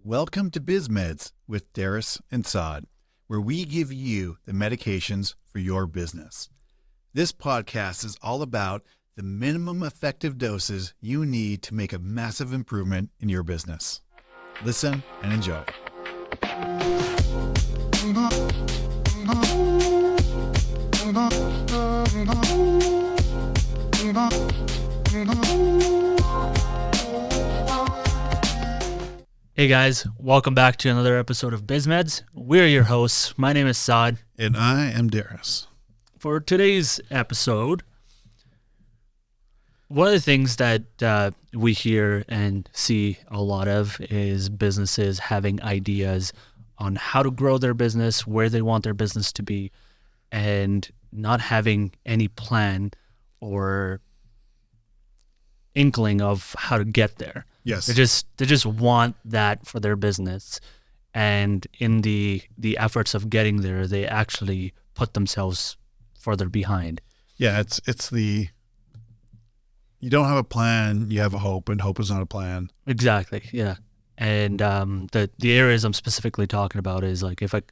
Welcome to BizMeds with Darris and Saad, where we give you the medications for your business. This podcast is all about the minimum effective doses you need to make a massive improvement in your business. Listen and enjoy. Hey guys, welcome back to another episode of BizMeds. We're your hosts. My name is Saad. And I am Darris. For today's episode, one of the things that we hear and see a lot of is businesses having ideas on how to grow their business, where they want their business to be, and not having any plan or inkling of how to get there. Yes. They just want that for their business. And in the efforts of getting there, they actually put themselves further behind. Yeah, it's the you don't have a plan, you have a hope, and hope is not a plan. Exactly. Yeah. And the areas I'm specifically talking about is like if a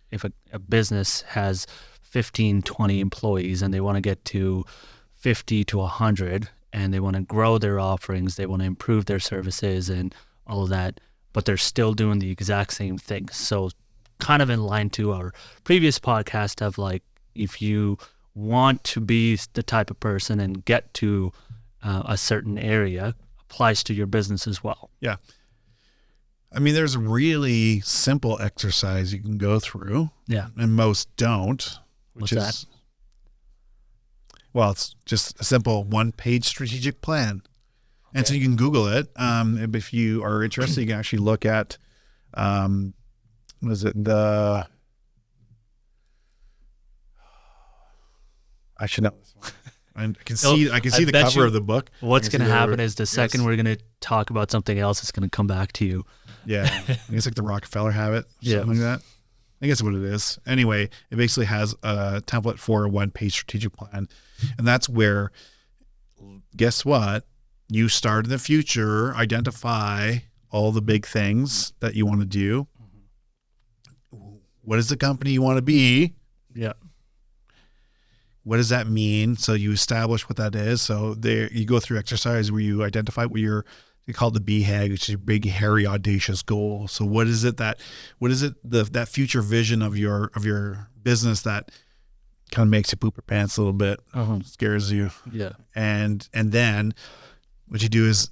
business has 15, 20 employees and they want to get to 50 to 100 and they want to grow their offerings, they want to improve their services and all of that, but they're still doing the exact same thing. So kind of in line to our previous podcast of like, if you want to be the type of person and get to a certain area, applies to your business as well. Yeah. I mean, there's a really simple exercise you can go through. Yeah. And most don't. What's that? Well, it's just a simple one-page strategic plan. Okay. And so you can Google it. If you are interested, you can actually look at, I should know this one. I can see the cover of the book. What's going to happen is the second we're going to talk about something else, it's going to come back to you. Yeah. I think it's like the Rockefeller habit, something like that. I guess what it is. Anyway, it basically has a template for a one-page strategic plan. And that's where, guess what? You start in the future, identify all the big things that you want to do. What is the company you want to be? Yeah. What does that mean? So you establish what that is. So there you go through exercise where you identify what you call the BHAG, which is your big, hairy, audacious goal. So what is it that future vision of your business that kind of makes you poop your pants a little bit, scares you. Yeah. And then what you do is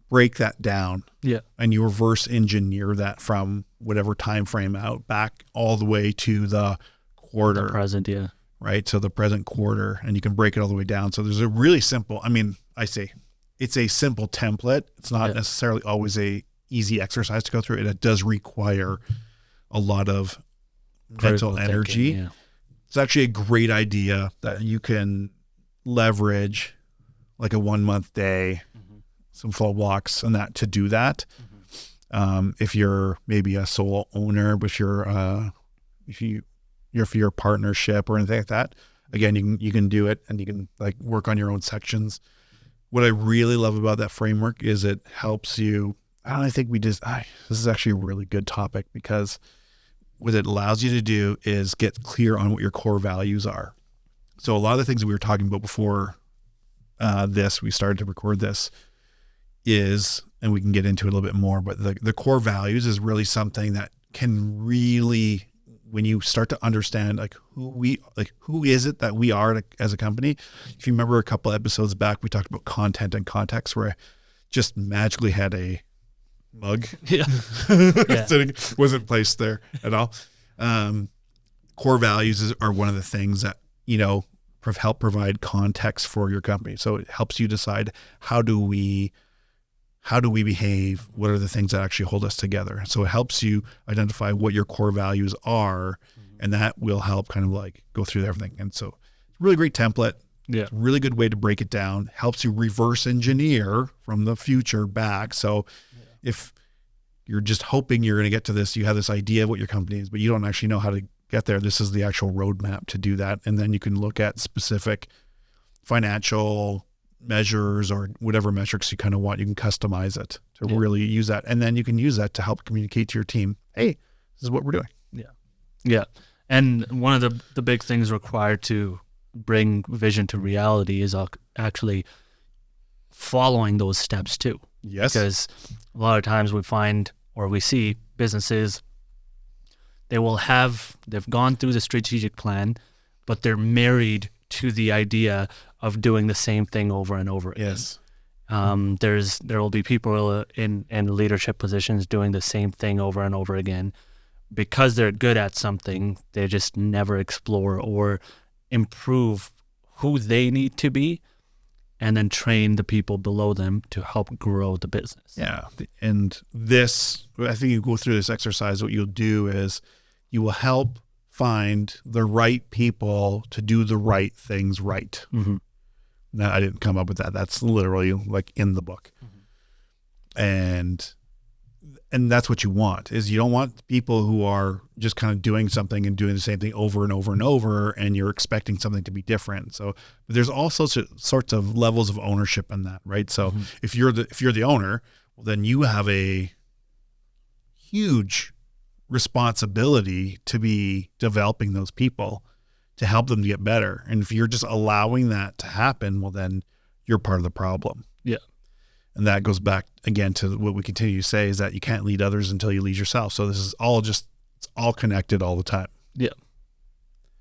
break that down. Yeah. And you reverse engineer that from whatever time frame out back all the way to the quarter. The present, yeah. Right. So the present quarter, and you can break it all the way down. So there's a really simple, it's a simple template. It's not necessarily always a easy exercise to go through. It does require a lot of mental energy. Thinking, yeah. It's actually a great idea that you can leverage like a 1 month day, some full blocks and that to do that. If you're maybe a solo owner, but if you're for your partnership or anything like that, again, you can do it and you can like work on your own sections. What I really love about that framework is it helps you. This is actually a really good topic because what it allows you to do is get clear on what your core values are. So a lot of the things that we were talking about before we started to record this and we can get into it a little bit more, but the core values is really something that can really, when you start to understand who is it that we are as a company. If you remember a couple of episodes back, we talked about content and context, where I just magically had a mug. Yeah. Wasn't placed there at all. Core values are one of the things that, help provide context for your company. So it helps you decide how do we behave? What are the things that actually hold us together? So it helps you identify what your core values are, and that will help kind of like go through everything. And so it's a really great template. Yeah. It's a really good way to break it down. Helps you reverse engineer from the future back. So if you're just hoping you're going to get to this, you have this idea of what your company is, but you don't actually know how to get there. This is the actual roadmap to do that. And then you can look at specific financial measures or whatever metrics you kind of want. You can customize it to really use that. And then you can use that to help communicate to your team, hey, this is what we're doing. Yeah. And one of the big things required to bring vision to reality is actually following those steps too. Yes. Because a lot of times we find, or we see businesses, they've gone through the strategic plan, but they're married to the idea of doing the same thing over and over again. Yes. There will be people in leadership positions doing the same thing over and over again. Because they're good at something, they just never explore or improve who they need to be, and then train the people below them to help grow the business. Yeah. And this, I think you go through this exercise, what you'll do is you will help find the right people to do the right things right. Mm-hmm. Now, I didn't come up with that. That's literally like in the book. Mm-hmm. And that's what you want, is you don't want people who are just kind of doing something and doing the same thing over and over and over, and you're expecting something to be different. So there's all sorts of levels of ownership in that, right? So if you're the owner, well, then you have a huge responsibility to be developing those people to help them get better. And if you're just allowing that to happen, well, then you're part of the problem. Yeah. And that goes back again to what we continue to say, is that you can't lead others until you lead yourself. So this is all it's all connected all the time. Yeah.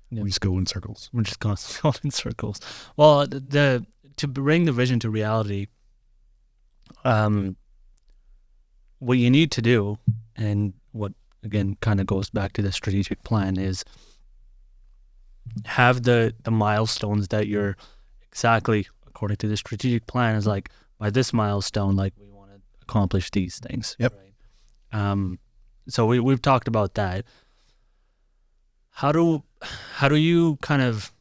We just go in circles. We're just constantly going in circles. Well, to bring the vision to reality, what you need to do, and what again kind of goes back to the strategic plan, is have the milestones that you're exactly according to the strategic plan is like, by this milestone, like we want to accomplish these things. Yep. Right? So we've talked about that. How do you kind of?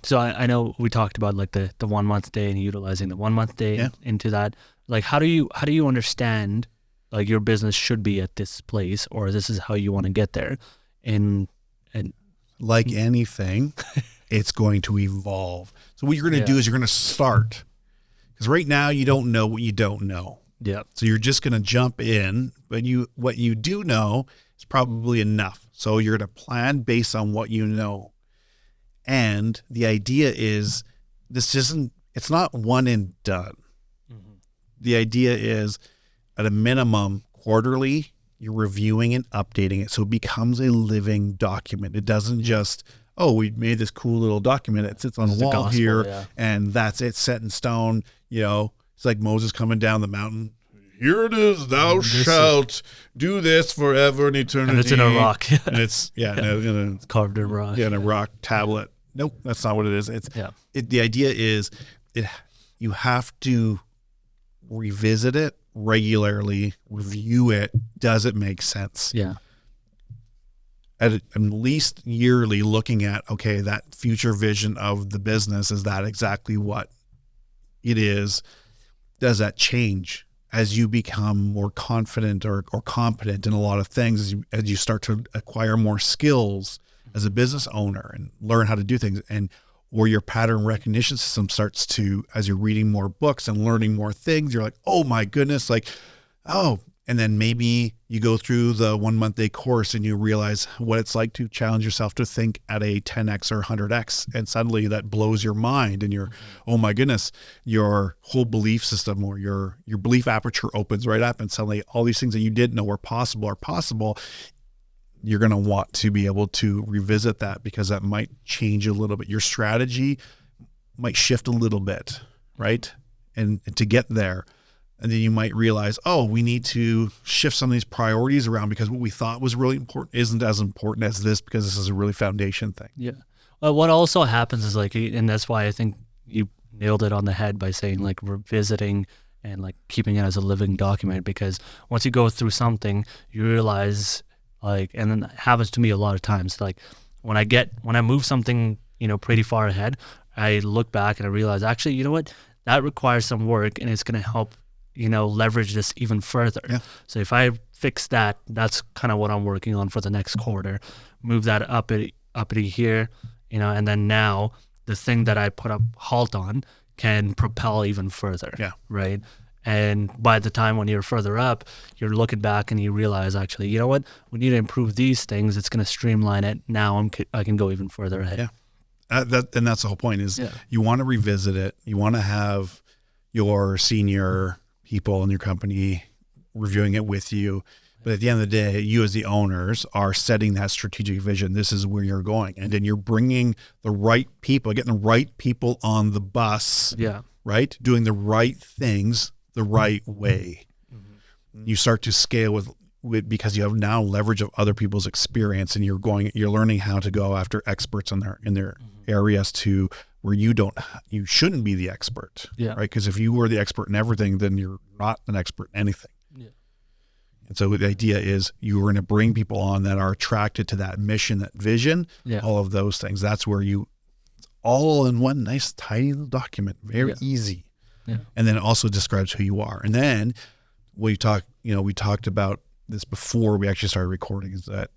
So I know we talked about like the 1 month day and utilizing the 1 month day into that. Like how do you understand like your business should be at this place, or this is how you want to get there, and like anything. It's going to evolve. So what you're going to do is you're going to start, because right now you don't know what you don't know. Yeah. So you're just going to jump in, but what you do know is probably enough. So you're going to plan based on what you know. And the idea is it's not one and done. Mm-hmm. The idea is at a minimum quarterly, you're reviewing and updating it. So it becomes a living document. It doesn't just, oh, we made this cool little document that sits on the wall here, and that's it, set in stone. You know, it's like Moses coming down the mountain. Here it is, thou shalt do this forever and eternity. And it's in a rock. And it's, it's carved in rock. Yeah, in a rock tablet. Nope, that's not what it is. The idea is you have to revisit it regularly, review it. Does it make sense? Yeah. At least yearly, looking at, okay, that future vision of the business, is that exactly what it is? Does that change as you become more confident or competent in a lot of things, as you start to acquire more skills as a business owner and learn how to do things, or your pattern recognition system starts to, as you're reading more books and learning more things, you're like, oh my goodness, and then maybe you go through the 1 month day course and you realize what it's like to challenge yourself to think at a 10x or 100x. And suddenly that blows your mind, and you're, oh my goodness, your whole belief system or your belief aperture opens right up, and suddenly all these things that you didn't know were possible are possible. You're going to want to be able to revisit that, because that might change a little bit. Your strategy might shift a little bit, right? And to get there. And then you might realize, oh, we need to shift some of these priorities around, because what we thought was really important isn't as important as this, because this is a really foundation thing. Yeah. Well, what also happens is like, and that's why I think you nailed it on the head by saying like revisiting and like keeping it as a living document, because once you go through something, you realize like, and then it happens to me a lot of times, like when I move something, pretty far ahead, I look back and I realize, actually, you know what, that requires some work, and it's going to help leverage this even further. Yeah. So if I fix that, that's kind of what I'm working on for the next quarter. Move that uppity here, and then now the thing that I put a halt on can propel even further. Yeah. Right. And by the time when you're further up, you're looking back and you realize, actually, you know what? We need to improve these things. It's going to streamline it. Now I can go even further ahead. Yeah. And that's the whole point is you want to revisit it. You want to have your senior people in your company reviewing it with you. But at the end of the day, you as the owners are setting that strategic vision. This is where you're going. And then you're bringing the right people, getting the right people on the bus, right? Doing the right things the right way. Mm-hmm. You start to scale with because you have now leverage of other people's experience, and you're learning how to go after experts in their areas to where you shouldn't be the expert, right? Because if you were the expert in everything, then you're not an expert in anything. Yeah. And so the idea is you're going to bring people on that are attracted to that mission, that vision, all of those things. That's where all in one nice tiny little document, very easy. Yeah. And then it also describes who you are. And then we talked about this before we actually started recording, is that,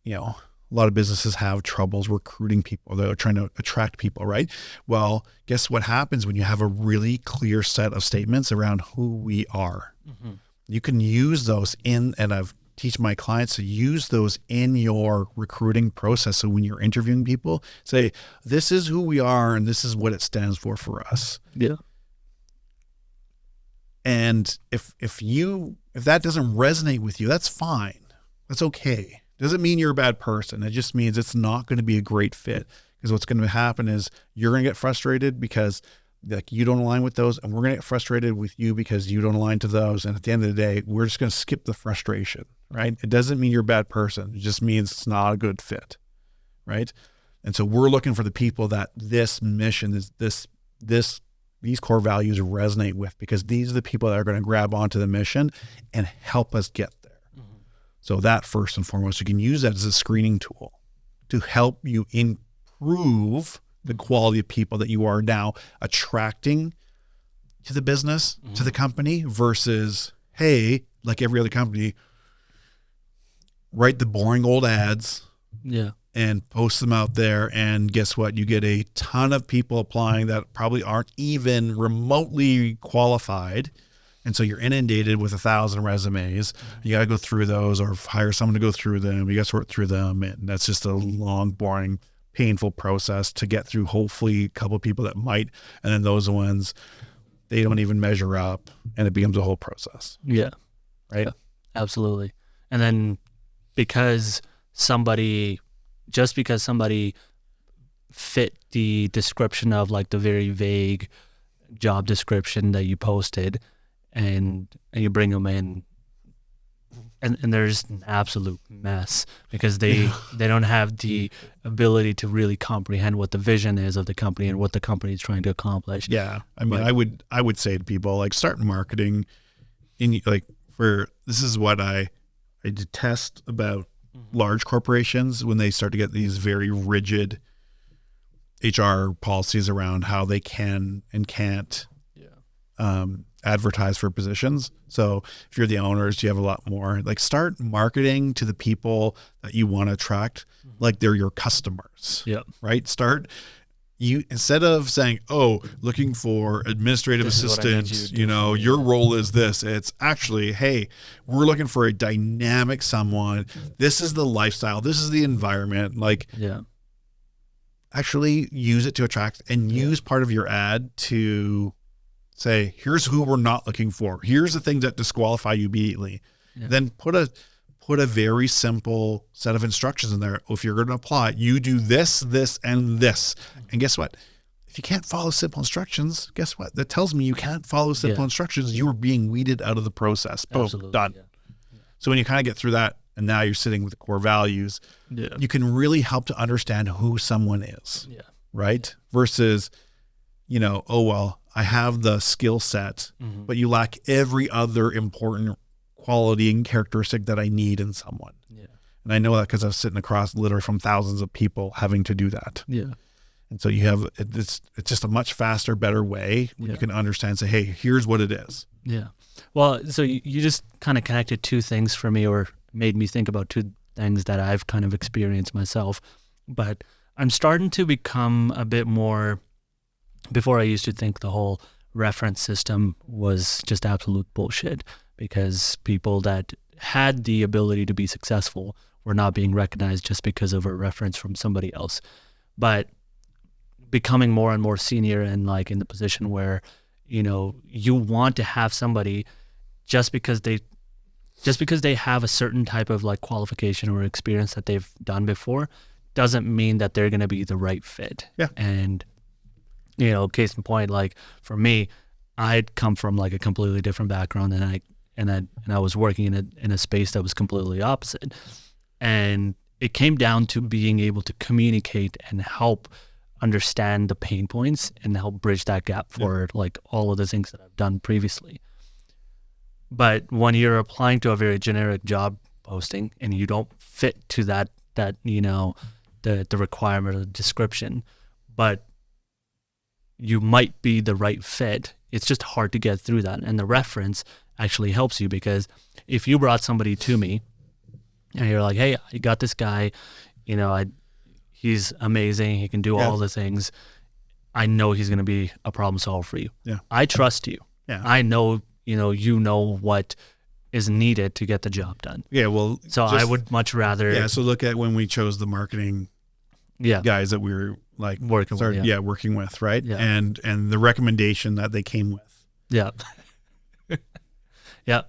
a lot of businesses have troubles recruiting people. They're trying to attract people, right? Well, guess what happens when you have a really clear set of statements around who we are? Mm-hmm. You can use those and I've teach my clients to use those in your recruiting process. So when you're interviewing people, say, this is who we are and this is what it stands for us. Yeah. And if that doesn't resonate with you, that's fine. That's okay. Doesn't mean you're a bad person. It just means it's not going to be a great fit, because what's going to happen is you're going to get frustrated because you don't align with those, and we're going to get frustrated with you because you don't align to those. And at the end of the day, we're just going to skip the frustration, right? It doesn't mean you're a bad person. It just means it's not a good fit, right? And so we're looking for the people that this mission is these core values resonate with, because these are the people that are going to grab onto the mission and help us get there. Mm-hmm. So that first and foremost, you can use that as a screening tool to help you improve the quality of people that you are now attracting to the business, to the company, versus, hey, like every other company, write the boring old ads. Yeah. And post them out there, and guess what? You get a ton of people applying that probably aren't even remotely qualified, and so you're inundated with 1,000 resumes. You got to go through those, or hire someone to go through them. You got to sort through them, and that's just a long, boring, painful process to get through. Hopefully, a couple of people that might, and then those ones, they don't even measure up, and it becomes a whole process. Yeah, right. Yeah, absolutely. And then because somebody fit the description of like the very vague job description that you posted, and you bring them in, and there's an absolute mess, because they don't have the ability to really comprehend what the vision is of the company and what the company is trying to accomplish. Yeah. I mean, I would say to people, like, start marketing this is what I detest about large corporations, when they start to get these very rigid HR policies around how they can and can't advertise for positions. So if you're the owners, you have a lot more, like, start marketing to the people that you want to attract, like they're your customers. Yeah. Right. Instead of saying, oh, looking for administrative assistant, your role is this. It's actually, hey, we're looking for a dynamic someone. This is the lifestyle. This is the environment. Actually use it to attract, and use part of your ad to say, here's who we're not looking for. Here's the things that disqualify you immediately. Yeah. Then put a very simple set of instructions in there. If you're going to apply, you do this, this, and this. And guess what? If you can't follow simple instructions, guess what? That tells me you can't follow simple instructions. You are being weeded out of the process. Boom, done. Yeah. Yeah. So when you kind of get through that, and now you're sitting with the core values, you can really help to understand who someone is. Yeah. Right? Versus, oh, well, I have the skill set, but you lack every other important quality and characteristic that I need in someone. Yeah. And I know that because I was sitting across literally from thousands of people having to do that. Yeah. And so it's just a much faster, better way when you can understand and say, hey, here's what it is. Yeah. Well, so you just kind of connected two things for me, or made me think about two things that I've kind of experienced myself. But I'm starting to become a bit more, before I used to think the whole reference system was just absolute bullshit, because people that had the ability to be successful were not being recognized just because of a reference from somebody else. But becoming more and more senior and like in the position where, you know, you want to have somebody just because they have a certain type of like qualification or experience that they've done before doesn't mean that they're going to be the right fit. Yeah. And, you know, case in point, like for me, I'd come from like a completely different background, and I was working in a space that was completely opposite. And it came down to being able to communicate and help understand the pain points and help bridge that gap for like all of the things that I've done previously. But when you're applying to a very generic job posting and you don't fit to that you know, the requirement or the description, but you might be the right fit, it's just hard to get through that. And the reference actually helps you, because if you brought somebody to me and you're like, hey, I got this guy, you know, he's amazing, he can do all the things, I know he's going to be a problem solver for you. Yeah. I trust you. Yeah. I know, you know what is needed to get the job done. Yeah. Well, so I would much rather. Yeah. So look at when we chose the marketing guys that we were like working with, right? Yeah. And the recommendation that they came with. Yeah. Yeah.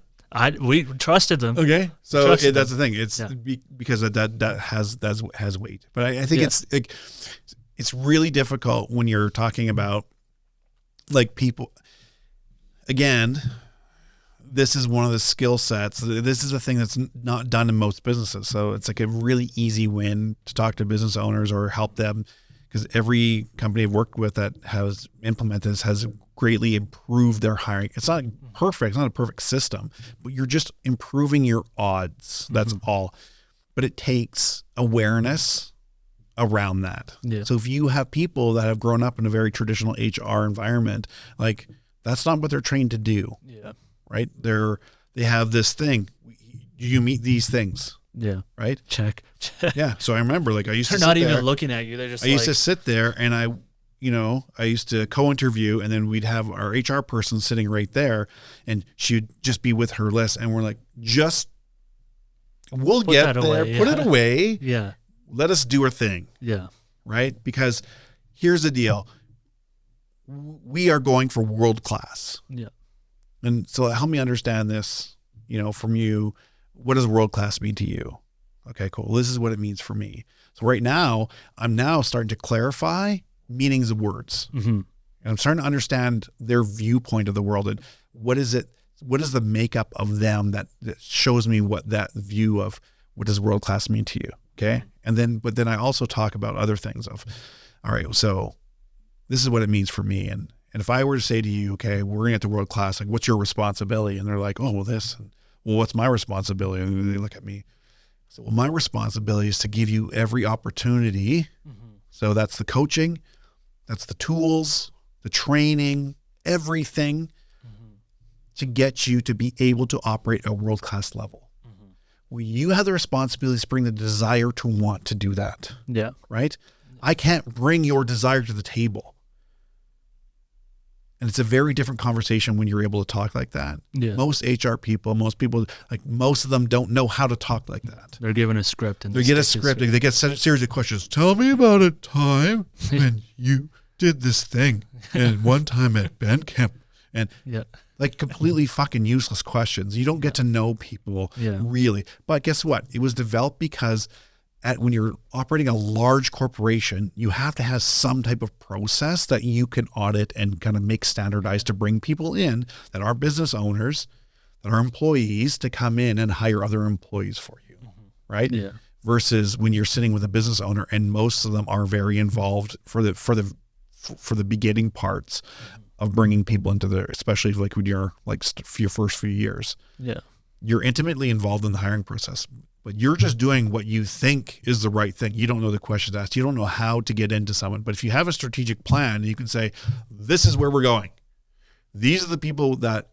We trusted them. Okay. So that's the thing. It's because that has weight. But I think it's really difficult when you're talking about like people. Again, this is one of the skill sets. This is a thing that's not done in most businesses. So it's like a really easy win to talk to business owners or help them, because every company I've worked with that has implemented this has greatly improved their hiring. It's not perfect. It's not a perfect system, but you're just improving your odds. That's all. But it takes awareness around that. Yeah. So if you have people that have grown up in a very traditional HR environment, like that's not what they're trained to do. Yeah. Right? They have this thing. You meet these things. Yeah. Right? Check. Yeah. So I remember like I used to They're not even looking at you. They're just used to sit there and I used to co-interview, and then we'd have our HR person sitting right there, and she'd just be with her list, and we're like, we'll get there, put it away. Yeah. Let us do our thing. Yeah. Right? Because here's the deal. We are going for world class. Yeah. And so help me understand this, from you. What does world class mean to you? Okay, cool. This is what it means for me. So right now, I'm now starting to clarify meanings of words. Mm-hmm. And I'm starting to understand their viewpoint of the world, and what is the makeup of them that shows me what that view of what does world class mean to you. Okay. And but then I also talk about other things of, all right, so this is what it means for me. And if I were to say to you, okay, we're going to get to world class, like what's your responsibility? And they're like, oh, well, this, and well, what's my responsibility? And they look at me. So, well, my responsibility is to give you every opportunity. Mm-hmm. So that's the coaching, that's the tools, the training, everything to get you to be able to operate at a world-class level. Mm-hmm. Well, you have the responsibility to bring the desire to want to do that. Yeah. Right? I can't bring your desire to the table. And it's a very different conversation when you're able to talk like that. Yeah. Most HR people, most of them don't know how to talk like that. They're given a script. They get a script. They get a series of questions. Tell me about a time when you did this thing. And one time at band camp. And like completely fucking useless questions. You don't get to know people really. But guess what? It was developed because when you're operating a large corporation, you have to have some type of process that you can audit and kind of make standardized to bring people in that are business owners, that are employees, to come in and hire other employees for you, right? Yeah. Versus when you're sitting with a business owner and most of them are very involved for the beginning parts of bringing people into especially like when you're like your first few years. Yeah. You're intimately involved in the hiring process. But you're just doing what you think is the right thing. You don't know the questions asked. You don't know how to get into someone. But if you have a strategic plan, you can say, this is where we're going. These are the people that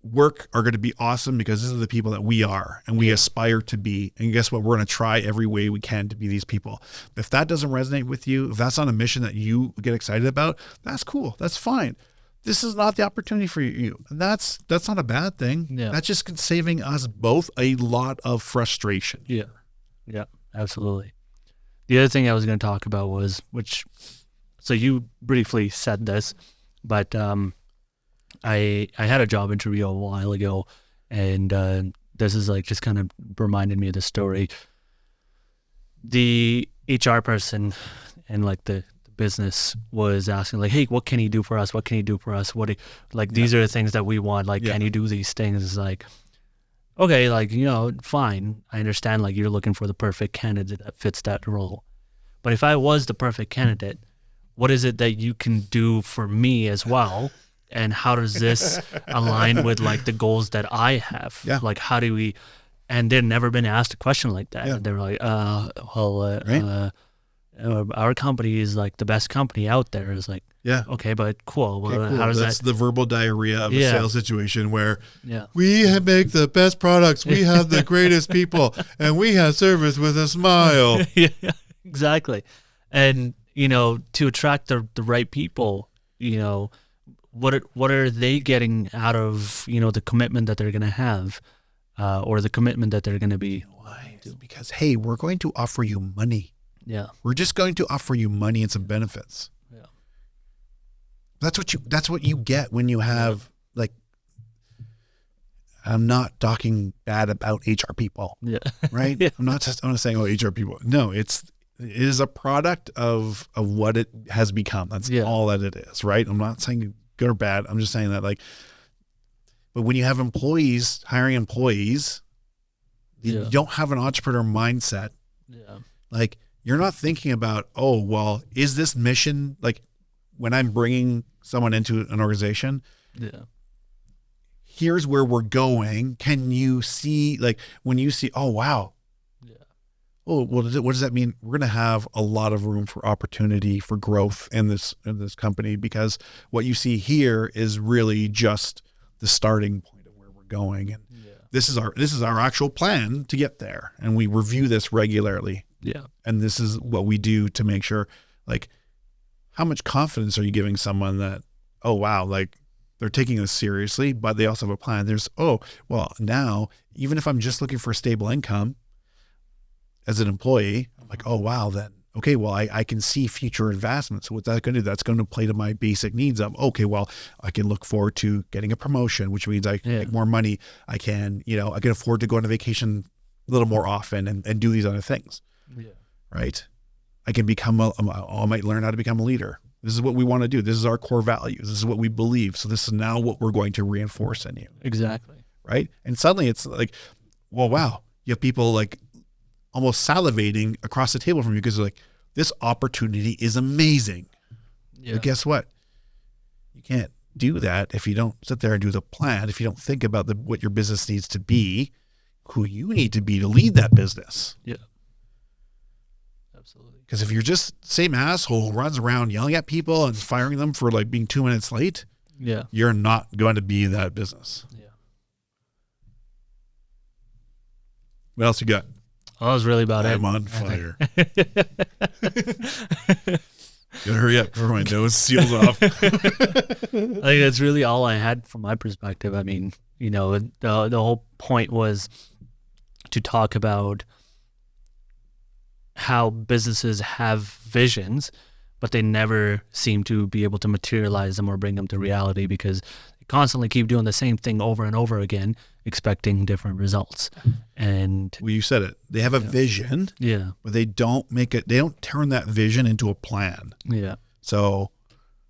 are going to be awesome because these are the people that we are and we aspire to be. And guess what? We're going to try every way we can to be these people. If that doesn't resonate with you, if that's not a mission that you get excited about, that's cool. That's fine. this is not the opportunity for you. And that's not a bad thing. Yeah. That's just saving us both a lot of frustration. Yeah. Yeah, absolutely. The other thing I was going to talk about was, so you briefly said this, but I had a job interview a while ago, and this is like just kind of reminded me of the story. The HR person and like the business was asking like, hey, what can you do for us? What can you do for us? These are the things that we want. Like, can you do these things? It's like, okay, like, fine. I understand like you're looking for the perfect candidate that fits that role. But if I was the perfect candidate, what is it that you can do for me as well? And how does this align with like the goals that I have? Yeah. Like, how do we, and they'd never been asked a question like that. Yeah. And they were like, our company is like the best company out there. It's like, Yeah. okay, but cool. Well, Okay, cool. How does That's the verbal diarrhea of a sales situation where we make the best products, we have the greatest people, and we have service with a smile. Yeah, exactly. And, to attract the right people, what are they getting out of, the commitment that they're going to have or the commitment that they're going to be? Why? Because, hey, we're going to offer you money. Yeah. We're just going to offer you money and some benefits. Yeah. That's what you get when you have like, I'm not talking bad about HR people. Yeah. Right? Yeah. I'm not saying, oh, HR people. No, it is a product of what it has become. That's all that it is, right? I'm not saying good or bad. I'm just saying that but when you have employees, hiring employees, you don't have an entrepreneur mindset. Yeah. Like, you're not thinking about, oh, well, is this mission, like when I'm bringing someone into an organization, here's where we're going. Can you see, like when you see, oh, wow. Oh, well, what does that mean? We're going to have a lot of room for opportunity for growth in this company, because what you see here is really just the starting point of where we're going. And this is our actual plan to get there. And we review this regularly. Yeah. And this is what we do to make sure, like, how much confidence are you giving someone that, oh, wow, like they're taking this seriously, but they also have a plan. There's, oh, well, now, even if I'm just looking for a stable income as an employee, I'm like, oh, wow, then, okay, well, I can see future advancements. So what's that going to do? That's going to play to my basic needs of, okay, well, I can look forward to getting a promotion, which means I can make more money. I can, I can afford to go on a vacation a little more often and do these other things. Yeah. Right. I can I might learn how to become a leader. This is what we want to do. This is our core values. This is what we believe. So this is now what we're going to reinforce in you. Exactly. Right. And suddenly it's like, well, wow, you have people like almost salivating across the table from you because they're like, this opportunity is amazing. Yeah. But guess what? You can't do that if you don't sit there and do the plan, if you don't think about what your business needs to be, who you need to be to lead that business. Yeah. Absolutely. Because if you're just same asshole who runs around yelling at people and firing them for like being 2 minutes late, you're not going to be that business. Yeah. What else you got? Well, that was really about it. I'm on fire. Gotta hurry up before my nose seals off. I think that's really all I had from my perspective. I mean, the whole point was to talk about how businesses have visions, but they never seem to be able to materialize them or bring them to reality because they constantly keep doing the same thing over and over again, expecting different results. And well, you said it. They have a vision, but they don't they don't turn that vision into a plan. Yeah. So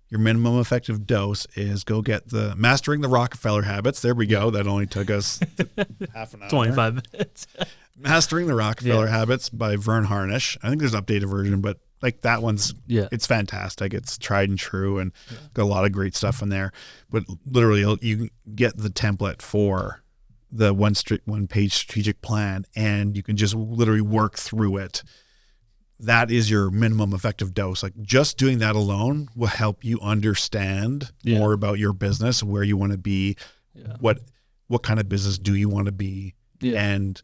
your minimum effective dose is go get the Mastering the Rockefeller Habits. There we go. That only took us half an hour. 25 minutes. Mastering the Rockefeller Habits by Vern Harnish. I think there's an updated version, but like that one's, it's fantastic. It's tried and true and got a lot of great stuff in there. But literally you get the template for the one page strategic plan and you can just literally work through it. That is your minimum effective dose. Like just doing that alone will help you understand more about your business, where you want to be, what kind of business do you want to be, and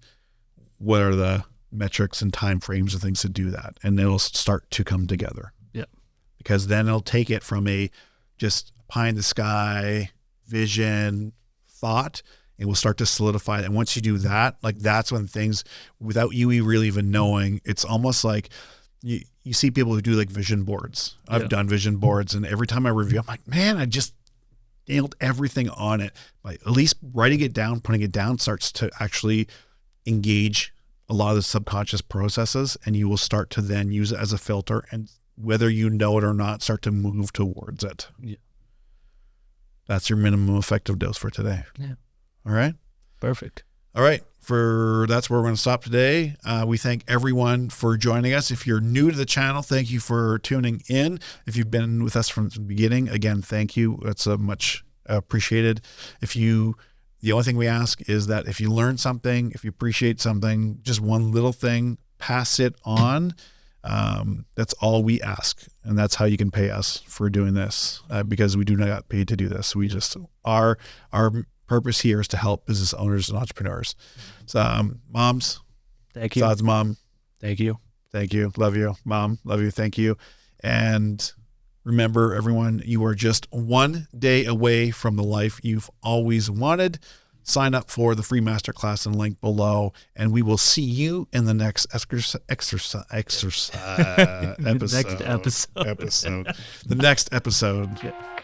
what are the metrics and time frames and things to do that. And it'll start to come together. Yeah. Because then it'll take it from a just pie in the sky, vision, thought, and will start to solidify. And once you do that, like that's when things, without you really even knowing, it's almost like you see people who do like vision boards. I've done vision boards, and every time I review, I'm like, man, I just nailed everything on it. By at least writing it down, putting it down starts to actually engage a lot of the subconscious processes, and you will start to then use it as a filter, and whether you know it or not, start to move towards it. Yeah. That's your minimum effective dose for today. Yeah. All right. Perfect. All right. That's where we're going to stop today. We thank everyone for joining us. If you're new to the channel, thank you for tuning in. If you've been with us from the beginning, again, thank you. That's much appreciated. The only thing we ask is that if you learn something, if you appreciate something, just one little thing, pass it on. That's all we ask. And that's how you can pay us for doing this, because we do not get paid to do this. We just, our purpose here is to help business owners and entrepreneurs. So, moms, thank you. Saad's mom, Thank you. thank you. Love you. Mom, love you. Thank you. And remember, everyone, you are just one day away from the life you've always wanted. Sign up for the free masterclass and link below, and we will see you in the next episode. Next episode. The next episode. Yeah.